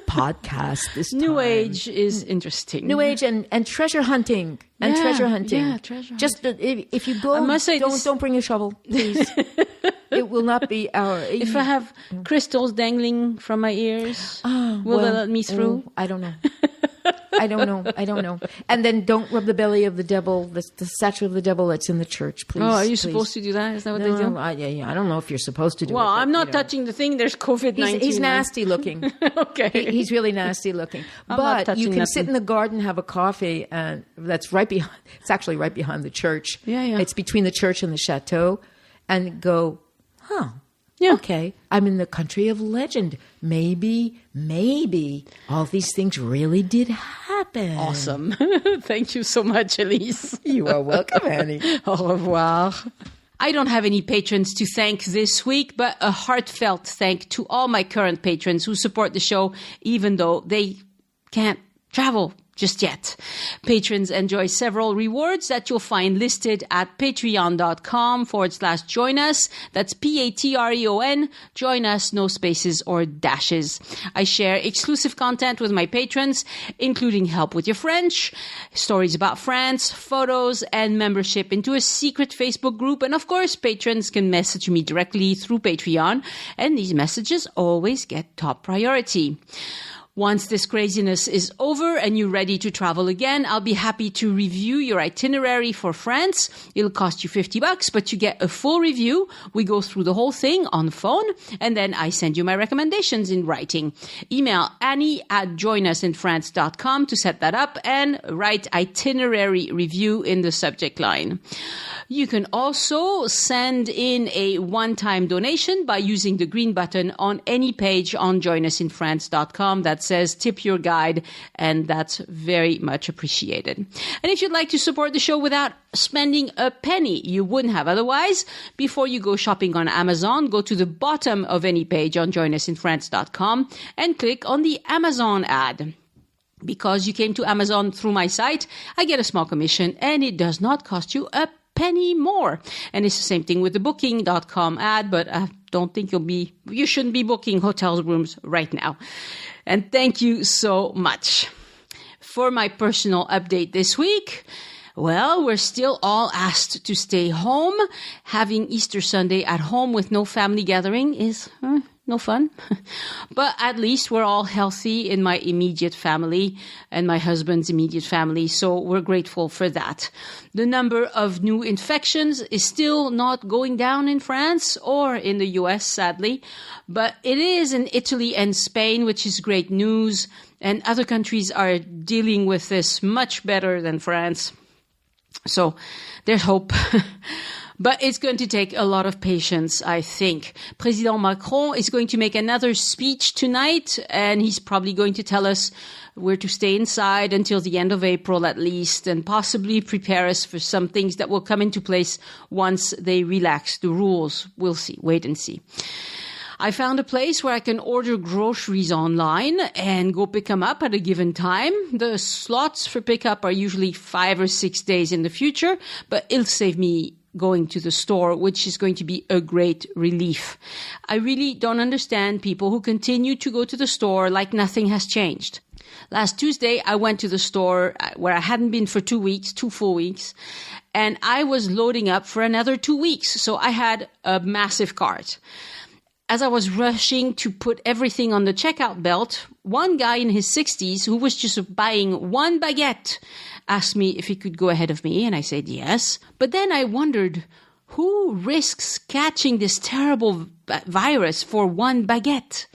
podcast this time. New Age is interesting. New Age and treasure hunting. And treasure hunting. Yeah, treasure hunting. Just if you go, don't bring a shovel, please. It will not be If I have crystals dangling from my ears, will they let me through? I don't know. I don't know. And then don't rub the belly of the devil, the statue of the devil that's in the church, please. Oh, are you supposed to do that? Is that what they do? I don't know if you're supposed to do it. Well, I'm not touching the thing. There's COVID-19. He's nasty looking. Okay. He's really nasty looking. But you can sit in the garden, have a coffee, and that's right behind. It's actually right behind the church. Yeah. It's between the church and the chateau, and go, yeah. Okay, I'm in the country of legend. Maybe all these things really did happen. Awesome. Thank you so much, Elyse. You are welcome, Annie. Au revoir. I don't have any patrons to thank this week, but a heartfelt thank to all my current patrons who support the show, even though they can't travel just yet. Patrons enjoy several rewards that you'll find listed at patreon.com/join us. That's Patreon. Join us, no spaces or dashes. I share exclusive content with my patrons, including help with your French, stories about France, photos, and membership into a secret Facebook group. And of course, patrons can message me directly through Patreon, and these messages always get top priority. Once this craziness is over and you're ready to travel again, I'll be happy to review your itinerary for France. It'll cost you $50, but you get a full review. We go through the whole thing on the phone, and then I send you my recommendations in writing. Email Annie@joinusinfrance.com to set that up and write itinerary review in the subject line. You can also send in a one-time donation by using the green button on any page on joinusinfrance.com that says tip your guide, and that's very much appreciated. And if you'd like to support the show without spending a penny you wouldn't have otherwise, before you go shopping on Amazon, go to the bottom of any page on joinusinfrance.com and click on the Amazon ad. Because you came to Amazon through my site, I get a small commission, and it does not cost you a penny more. And it's the same thing with the booking.com ad, but I don't think you shouldn't be booking hotel rooms right now. And thank you so much. For my personal update this week, well, we're still all asked to stay home. Having Easter Sunday at home with no family gathering is no fun. But at least we're all healthy in my immediate family and my husband's immediate family, so we're grateful for that. The number of new infections is still not going down in France or in the US, sadly, but it is in Italy and Spain, which is great news, and other countries are dealing with this much better than France. So there's hope. But it's going to take a lot of patience, I think. President Macron is going to make another speech tonight, and he's probably going to tell us we're to stay inside until the end of April at least, and possibly prepare us for some things that will come into place once they relax the rules. We'll see. Wait and see. I found a place where I can order groceries online and go pick them up at a given time. The slots for pickup are usually 5 or 6 days in the future, but it'll save me going to the store, which is going to be a great relief. I really don't understand people who continue to go to the store like nothing has changed. Last Tuesday, I went to the store where I hadn't been for 2 full weeks, and I was loading up for another 2 weeks. So I had a massive cart. As I was rushing to put everything on the checkout belt, one guy in his 60s who was just buying one baguette asked me if he could go ahead of me, and I said yes. But then I wondered, who risks catching this terrible virus for one baguette?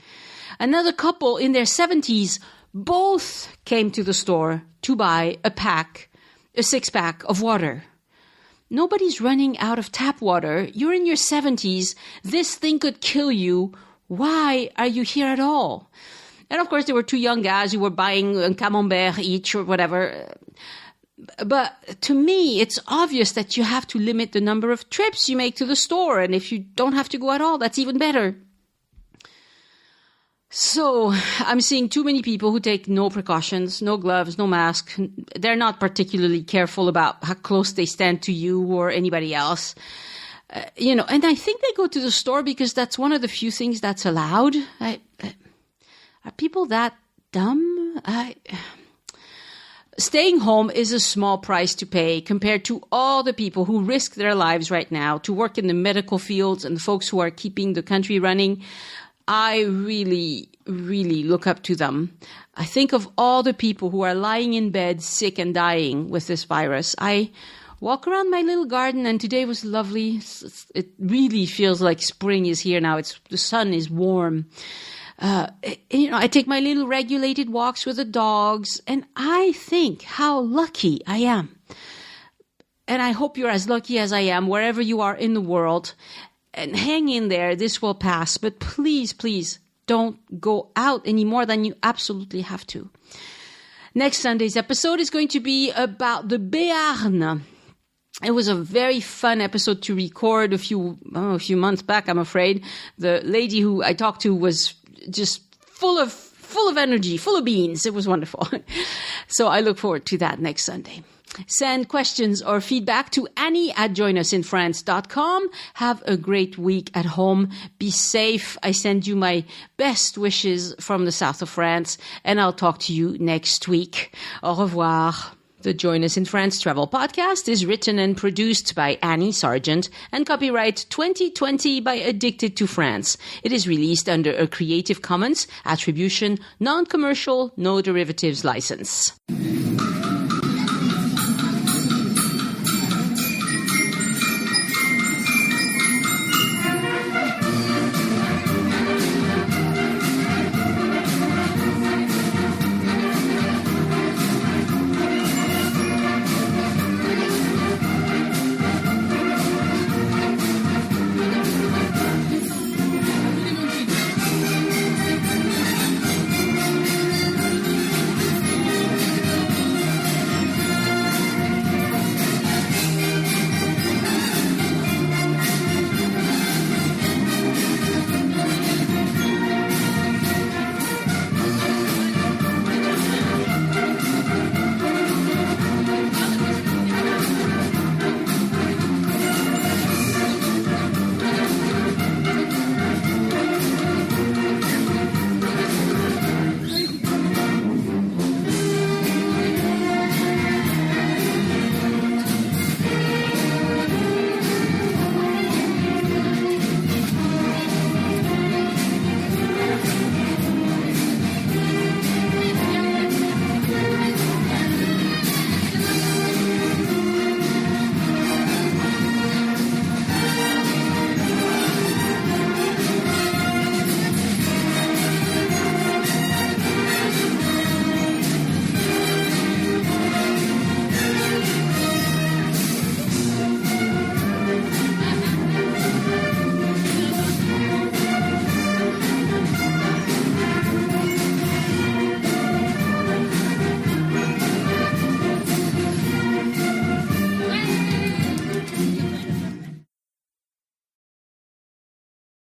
Another couple in their 70s both came to the store to buy a 6-pack of water. Nobody's running out of tap water. You're in your 70s. This thing could kill you. Why are you here at all? And of course, there were 2 young guys who were buying a camembert each or whatever. But to me, it's obvious that you have to limit the number of trips you make to the store. And if you don't have to go at all, that's even better. So I'm seeing too many people who take no precautions, no gloves, no mask. They're not particularly careful about how close they stand to you or anybody else. And I think they go to the store because that's one of the few things that's allowed. Are people that dumb? Staying home is a small price to pay compared to all the people who risk their lives right now to work in the medical fields and the folks who are keeping the country running. I really, really look up to them. I think of all the people who are lying in bed, sick and dying with this virus. I walk around my little garden, and today was lovely. It really feels like spring is here now. The sun is warm. I take my little regulated walks with the dogs, and I think how lucky I am. And I hope you're as lucky as I am wherever you are in the world. And hang in there, this will pass. But please, please don't go out any more than you absolutely have to. Next Sunday's episode is going to be about the Béarn. It was a very fun episode to record a few months back, I'm afraid. The lady who I talked to was just full of energy, full of beans. It was wonderful. So I look forward to that next Sunday. Send questions or feedback to Annie@joinusinfrance.com. Have a great week at home. Be safe. I send you my best wishes from the south of France, and I'll talk to you next week. Au revoir. The Join Us in France Travel Podcast is written and produced by Annie Sargent and copyright 2020 by Addicted to France. It is released under a Creative Commons Attribution, Non-Commercial, No Derivatives license.